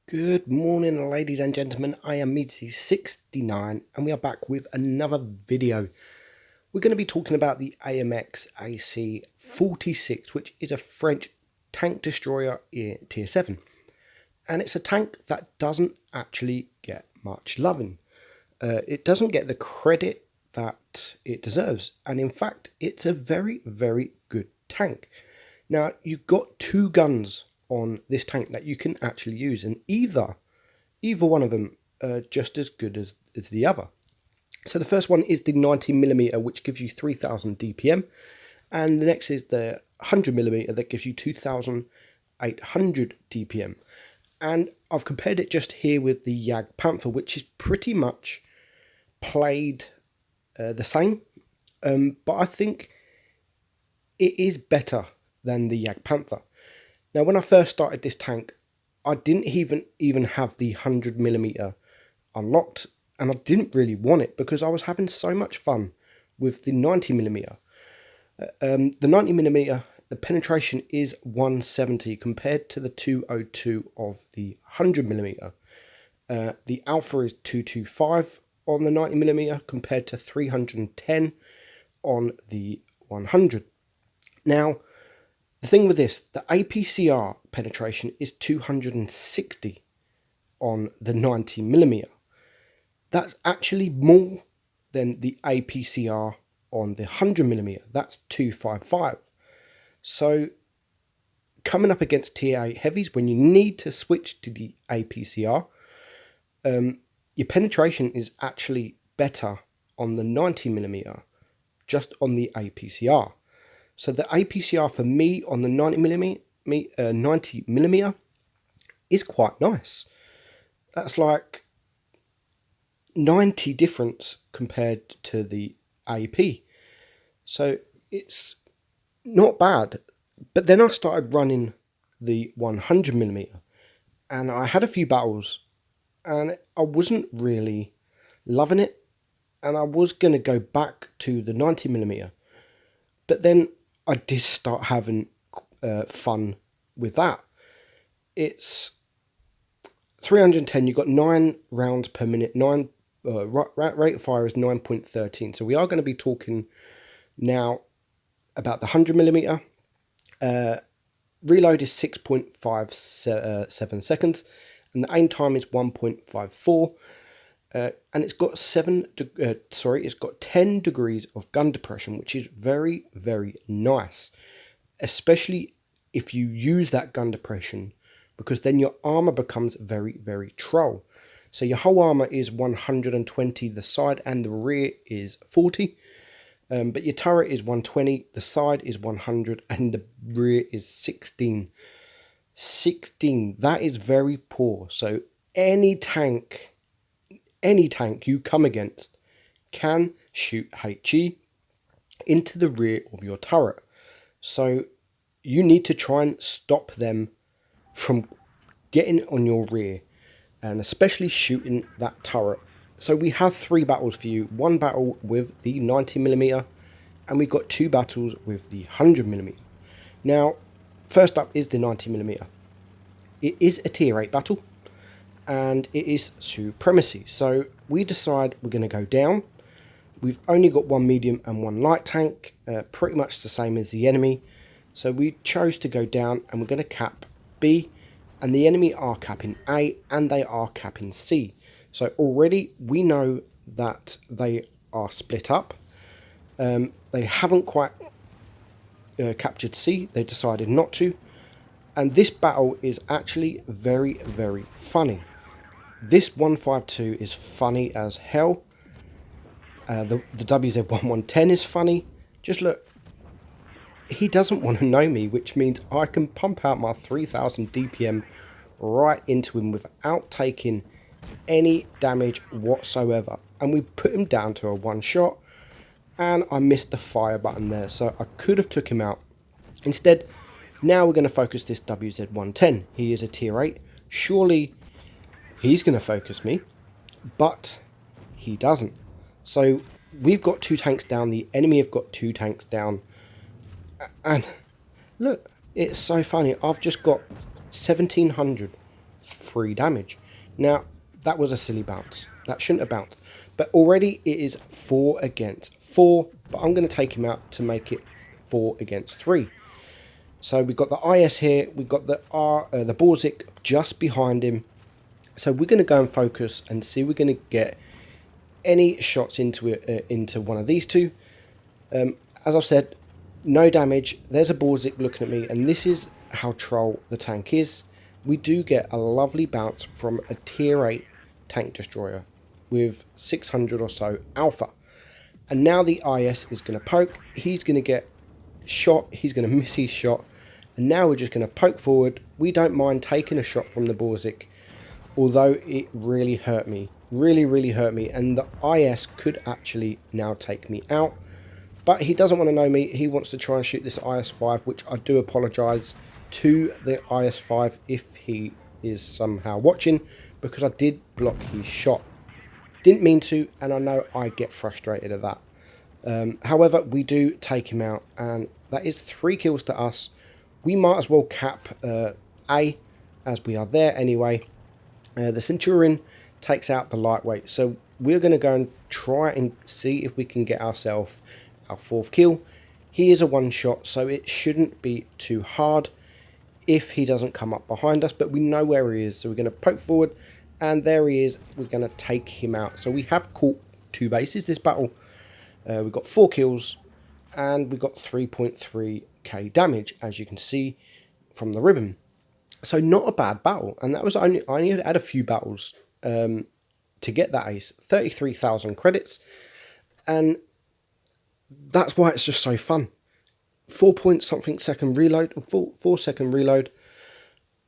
Good morning, ladies and gentlemen. I am Meadsy69 and we are back with another video. We're going to be talking about the Amx AC 46, which is a French tank destroyer in tier 7. And it's a tank that doesn't actually get much loving. It doesn't get the credit that it deserves. And in fact, it's a very, very good tank. Now, you've got two guns on this tank that you can actually use, and either one of them are just as good as the other. So the first one is the 90mm, which gives you 3000 DPM, and the next is the 100mm that gives you 2800 DPM. And I've compared it just here with the Jag Panther, which is pretty much played the same, but I think it is better than the Jag Panther. Now, when I first started this tank, I didn't even have the 100mm unlocked, and I didn't really want it because I was having so much fun with the 90mm. The 90mm, the penetration is 170 compared to the 202 of the 100mm. The alpha is 225 on the 90mm compared to 310 on the 100. Now, the thing with this, the APCR penetration is 260 on the 90mm. That's actually more than the APCR on the 100mm. That's 255. So coming up against tier 8 heavies, when you need to switch to the APCR, your penetration is actually better on the 90mm, just on the APCR. So the APCR for me on the 90mm is quite nice. That's like 90 difference compared to the AP. So it's not bad. But then I started running the 100mm, and I had a few battles and I wasn't really loving it, and I was going to go back to the 90mm. But then I did start having fun with that. It's 310, you've got 9 rounds per minute, rate of fire is 9.13. So we are going to be talking now about the 100mm. Reload is 6.57 seconds, and the aim time is 1.54. And it's got 10 degrees of gun depression, which is very, very nice, especially if you use that gun depression, because then your armor becomes very, very troll. So your whole armor is 120, the side and the rear is 40, but your turret is 120, the side is 100, and the rear is 16. That is very poor. So any tank you come against can shoot HE into the rear of your turret. So you need to try and stop them from getting on your rear, and especially shooting that turret. So we have 3 battles for you. 1 battle with the 90mm, and we've got 2 battles with the 100mm. Now, first up is the 90mm. It is a tier 8 battle, and it is supremacy. So we decide we're going to go down. We've only got 1 medium and 1 light tank, pretty much the same as the enemy. So we chose to go down, and we're going to cap B, and the enemy are capping A, and they are capping C. So already we know that they are split up. They haven't quite captured C. They decided not to. And this battle is actually very, very funny. This 152 is funny as hell. The WZ1110 is funny. Just look. He doesn't want to know me, which means I can pump out my 3000 DPM right into him without taking any damage whatsoever. And we put him down to a 1 shot. And I missed the fire button there, so I could have took him out. Instead, now we're going to focus this WZ110. He is a tier 8. Surely he's going to focus me, but he doesn't. So we've got 2 tanks down. The enemy have got 2 tanks down. And look, it's so funny. I've just got 1700 3 damage. Now, that was a silly bounce. That shouldn't have bounced. But already it is 4 against 4. But I'm going to take him out to make it 4 against 3. So we've got the IS here. We've got the Borzik just behind him. So we're going to go and focus and see if we're going to get any shots into into one of these two. As I've said, no damage. There's a Borzik looking at me, and this is how troll the tank is. We do get a lovely bounce from a tier 8 tank destroyer with 600 or so alpha. And now the IS is going to poke. He's going to get shot. He's going to miss his shot. And now we're just going to poke forward. We don't mind taking a shot from the Borzik, although it really hurt me. Really hurt me. And the IS could actually now take me out. But he doesn't want to know me. He wants to try and shoot this IS-5, which I do apologise to the IS-5 if he is somehow watching, because I did block his shot. Didn't mean to, and I know I get frustrated at that. However, we do take him out, and that is 3 kills to us. We might as well cap A, as we are there anyway. The Centurion takes out the lightweight, so we're going to go and try and see if we can get ourselves our 4th kill. He is a one-shot, so it shouldn't be too hard if he doesn't come up behind us, but we know where he is, so we're going to poke forward, and there he is. We're going to take him out. So we have caught 2 bases this battle. We've got 4 kills, and we've got 3.3k damage, as you can see from the ribbon. So not a bad battle, and that was I only had a few battles to get that ace. 33,000 credits, and that's why it's just so fun. 4-point-something second reload, 4 second reload.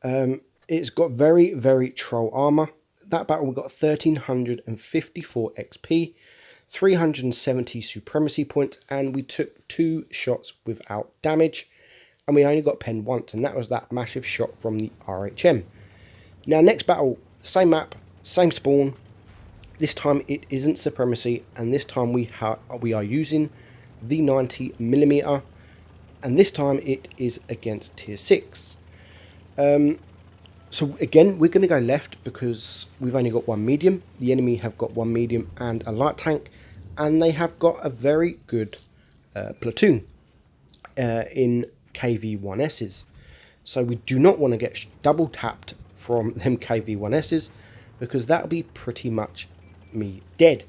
It's got very troll armor. That battle we got 1354 XP, 370 supremacy points, and we took 2 shots without damage, and we only got penned once, and that was that massive shot from the RHM. Now next battle, same map, same spawn. This time it isn't supremacy, and this time we are using the 90mm, and this time it is against tier 6. So again, we're going to go left because we've only got 1 medium. The enemy have got 1 medium and a light tank, and they have got a very good platoon in KV-1Ss. So we do not want to get double tapped from them KV-1Ss, because that'll be pretty much me dead.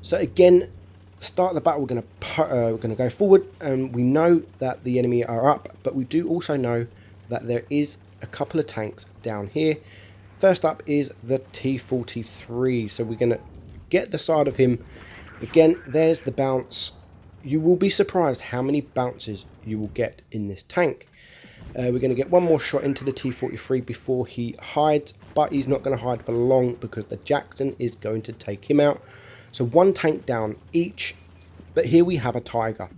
So again, start of the battle, we're going to go forward, and we know that the enemy are up, but we do also know that there is a couple of tanks down here. First up is the T-43, so we're going to get the side of him. Again, there's the bounce. You will be surprised how many bounces you will get in this tank. We're going to get 1 more shot into the T-43 before he hides, but he's not going to hide for long because the Jackson is going to take him out. So 1 tank down each, but here we have a Tiger.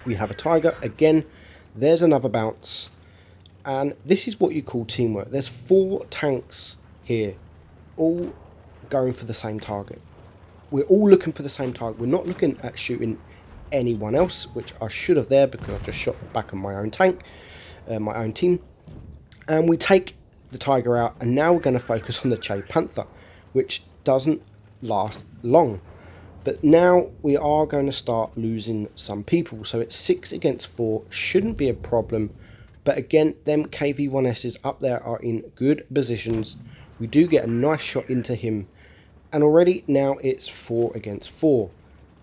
We have a Tiger again. There's another bounce, and this is what you call teamwork. There's 4 tanks here, all going for the same target. We're all looking for the same target. We're not looking at shooting anyone else, which I should have there because I just shot the back of my own tank, my own team. And we take the Tiger out, and now we're going to focus on the Che Panther, which doesn't last long. But now we are going to start losing some people, so it's 6 against 4, shouldn't be a problem. But again, them KV-1Ss up there are in good positions. We do get a nice shot into him, and already now it's 4 against 4.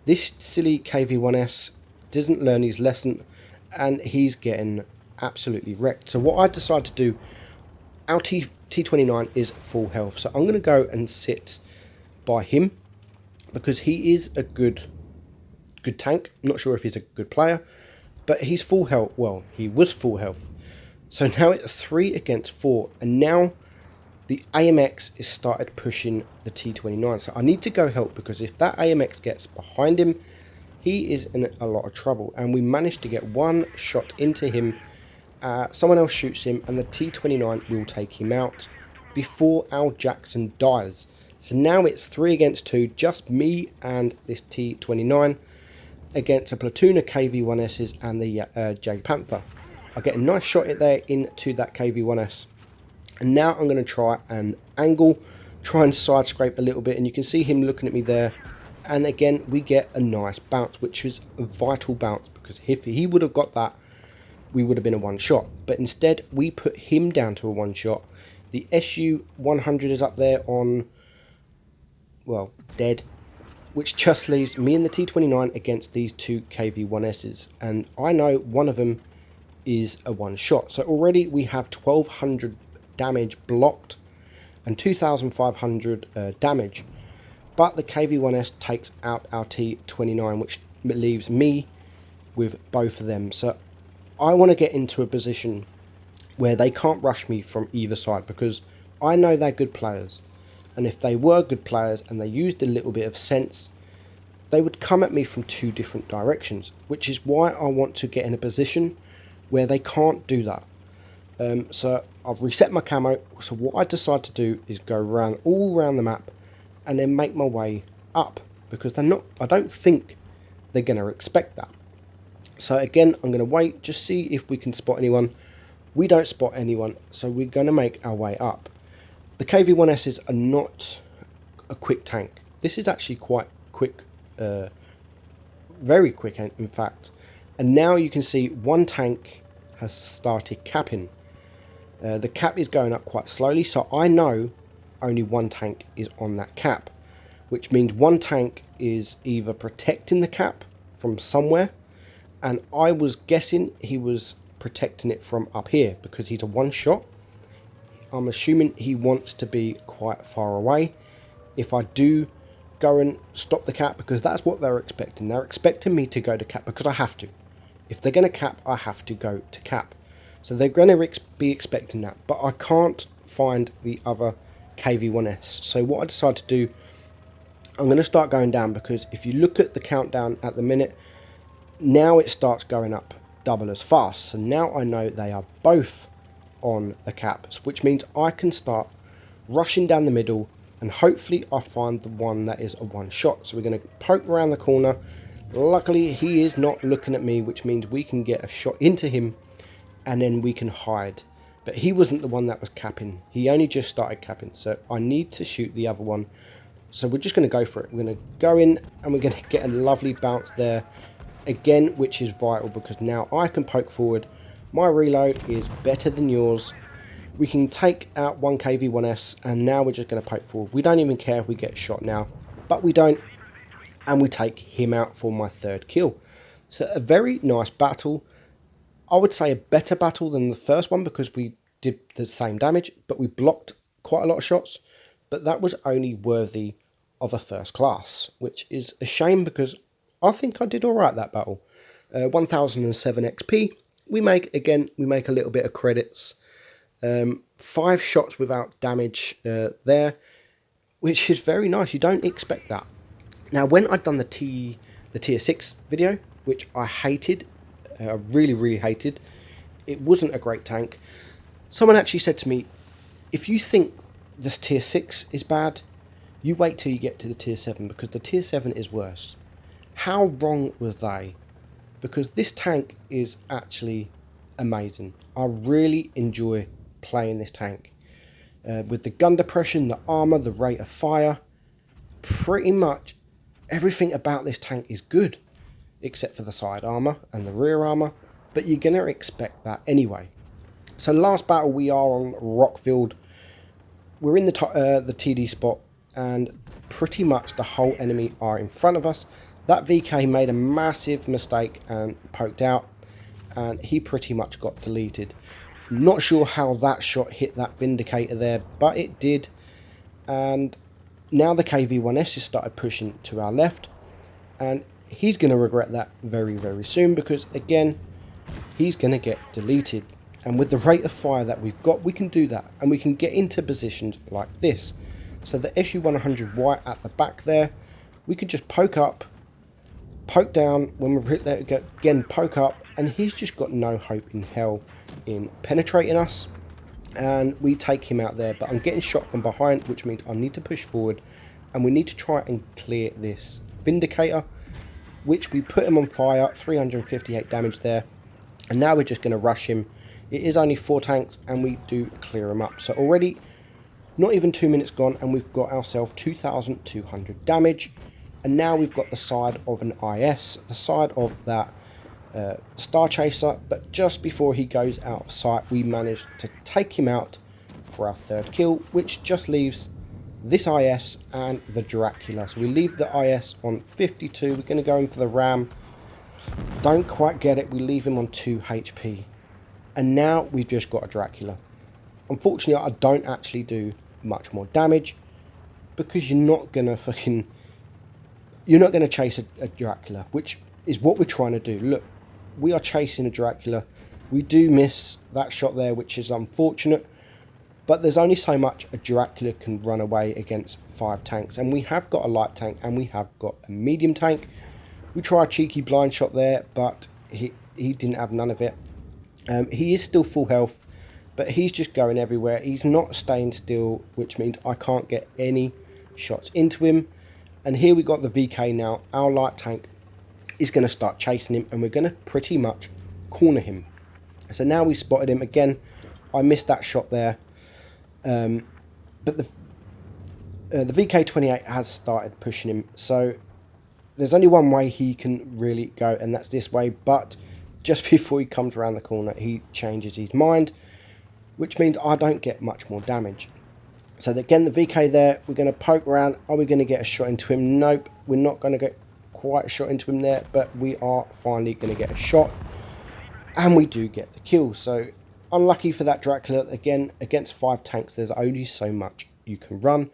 This silly KV-1S doesn't learn his lesson, and he's getting absolutely wrecked. So what I decided to do, our T29 is full health, so I'm going to go and sit by him because he is a good tank. I'm not sure if he's a good player, but he's full health. Well, he was full health. So now it's 3 against 4, and now the AMX is started pushing the T29. So I need to go help, because if that AMX gets behind him, he is in a lot of trouble. And we managed to get 1 shot into him. Someone else shoots him, and the T29 will take him out before our Jackson dies. So now it's 3 against 2, just me and this T29 against a platoon of KV-1Ss and the Che Panther. I get a nice shot there into that KV-1S, And now I'm going to try an angle, try and side scrape a little bit, and you can see him looking at me there. And again, we get a nice bounce, which is a vital bounce, because if he would have got that, we would have been a one shot. But instead, we put him down to a one shot. The SU-100 is up there on, well, dead, which just leaves me and the T-29 against these two KV-1Ss. And I know one of them is a one shot. So already we have 1200 damage blocked and 2500 damage. But the KV-1S takes out our T-29, which leaves me with both of them. So I want to get into a position where they can't rush me from either side, because I know they're good players. And if they were good players and they used a little bit of sense, they would come at me from two different directions, which is why I want to get in a position where they can't do that. So I've reset my camo. So what I decide to do is go around all around the map and then make my way up, because they're not, I don't think they're going to expect that. So again, I'm going to wait, just see if we can spot anyone. We don't spot anyone, so we're going to make our way up. The KV-1Ss are not a quick tank. This is actually quite quick, very quick in fact. And now you can see one tank has started capping. The cap is going up quite slowly, so I know only one tank is on that cap, which means one tank is either protecting the cap from somewhere, and I was guessing he was protecting it from up here because he's a one shot. I'm assuming he wants to be quite far away if I do go and stop the cap, because that's what they're expecting. They're expecting me to go to cap because I have to. If they're going to cap, I have to go to cap. So they're going to be expecting that, but I can't find the other KV-1S. So what I decided to do, I'm going to start going down, because if you look at the countdown at the minute, now it starts going up double as fast. So now I know they are both on the caps, which means I can start rushing down the middle, and hopefully I find the one that is a one shot. So we're going to poke around the corner. Luckily he is not looking at me, which means we can get a shot into him and then we can hide. But he wasn't the one that was capping, he only just started capping, so I need to shoot the other one. So we're just going to go for it. We're going to go in and we're going to get a lovely bounce there again, which is vital, because now I can poke forward. My reload is better than yours. We can take out one KV-1S, and now we're just going to poke forward. We don't even care if we get shot now, but we don't, and we take him out for my third kill. So a very nice battle. I would say a better battle than the first one, because we did the same damage, but we blocked quite a lot of shots. But that was only worthy of a first class, which is a shame, because I think I did all right that battle. 1007 XP. We make a little bit of credits. 5 shots without damage there, which is very nice. You don't expect that. Now, when I'd done the tier 6 video, which I hated, I really hated, it wasn't a great tank. Someone actually said to me, if you think this tier 6 is bad, you wait till you get to the tier 7, because the tier 7 is worse. How wrong was they? Because this tank is actually amazing. I really enjoy playing this tank. With the gun depression, the armour, the rate of fire, pretty much everything about this tank is good, except for the side armour and the rear armour, but you're going to expect that anyway. So last battle, we are on Rockfield. We're in the TD spot, and pretty much the whole enemy are in front of us. That VK made a massive mistake and poked out, and he pretty much got deleted. Not sure how that shot hit that Vindicator there, but it did. And now the KV-1S has started pushing to our left, and he's going to regret that very soon, because again, he's going to get deleted. And with the rate of fire that we've got, we can do that, and we can get into positions like this. So the SU-100 white at the back there, we can just poke up, poke down, when we've hit there again, poke up, and he's just got no hope in hell in penetrating us, and we take him out there. But I'm getting shot from behind, which means I need to push forward, and we need to try and clear this Vindicator, which we put him on fire. 358 damage there, and now we're just going to rush him, It is only 4 tanks and we do clear them up. So already not even 2 minutes gone and we've got ourselves 2,200 damage. And now we've got the side of an IS, the side of that Star Chaser. But just before he goes out of sight, we managed to take him out for our 3rd kill, which just leaves this IS and the Dracula. So we leave the IS on 52. We're going to go in for the Ram. Don't quite get it. We leave him on 2 HP. And now we've just got a Dracula. Unfortunately, I don't actually do much more damage because you're not going to chase a Dracula, which is what we're trying to do. Look, we are chasing a Dracula. We do miss that shot there, which is unfortunate. But there's only so much a Dracula can run away against 5 tanks. And we have got a light tank and we have got a medium tank. We try a cheeky blind shot there, but he didn't have none of it. He is still full health, but he's just going everywhere. He's not staying still, which means I can't get any shots into him. And here we got the VK now. Our light tank is going to start chasing him and we're going to pretty much corner him. So now we spotted him again. I missed that shot there. But the VK-28 has started pushing him, so there's only one way he can really go, and that's this way. But just before he comes around the corner, he changes his mind, which means I don't get much more damage. So again, the VK there, we're going to poke around. Are we going to get a shot into him? Nope, we're not going to get quite a shot into him there, but we are finally going to get a shot, and we do get the kill. So unlucky for that Dracula. Again, against 5 tanks, there's only so much you can run.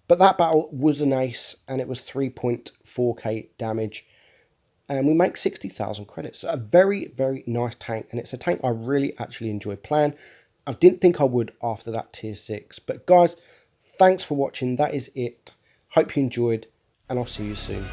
But that battle was an ace, and it was 3.4k damage. And we make 60,000 credits. So a very, very nice tank. And it's a tank I really actually enjoy playing. I didn't think I would after that tier 6. But guys, thanks for watching. That is it. Hope you enjoyed, and I'll see you soon.